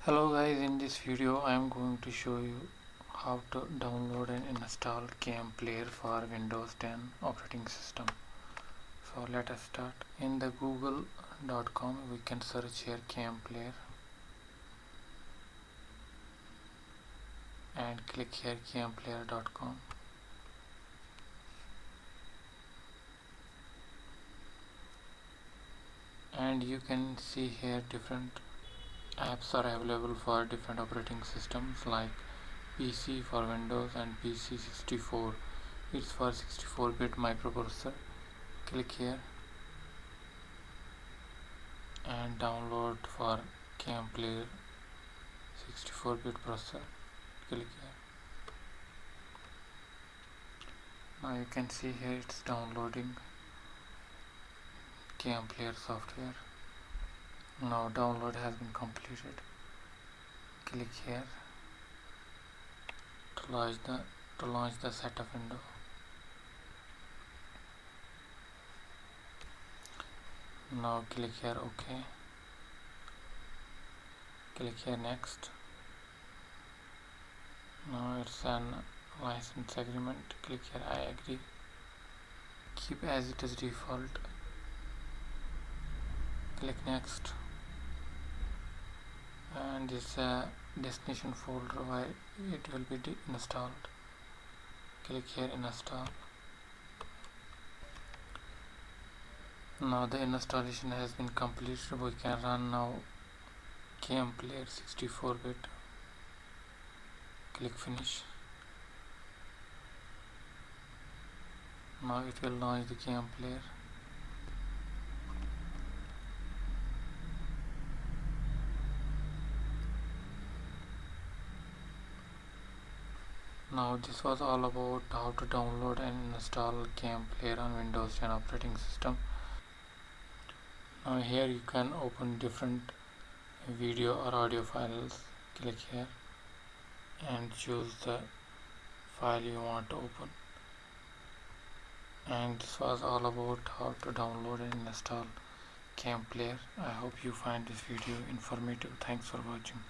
Hello guys, in this video I am going to show you how to download and install KMPlayer for Windows 10 operating system. So let us start. In the google.com we can search here KMPlayer and click here KMPlayer.com. And you can see here different apps are available for different operating systems like PC for Windows and PC 64. It's for 64-bit microprocessor. Click here and download for KMPlayer 64-bit processor. Click here. Now you can see here it's downloading KMPlayer software. Now download has been completed. Click here to launch the setup window. Now click here OK. Click here next. Now it's an license agreement. Click here I agree. Keep as it is default. Click next. And this destination folder where it will be installed. Click here install. Now the installation has been completed. We can run now KMPlayer 64-bit. Click finish. Now it will launch the KMPlayer. Now this was all about how to download and install KMPlayer on Windows 10 operating system. Now here you can open different video or audio files. Click here and choose the file you want to open. And this was all about how to download and install KMPlayer. I hope you find this video informative. Thanks for watching.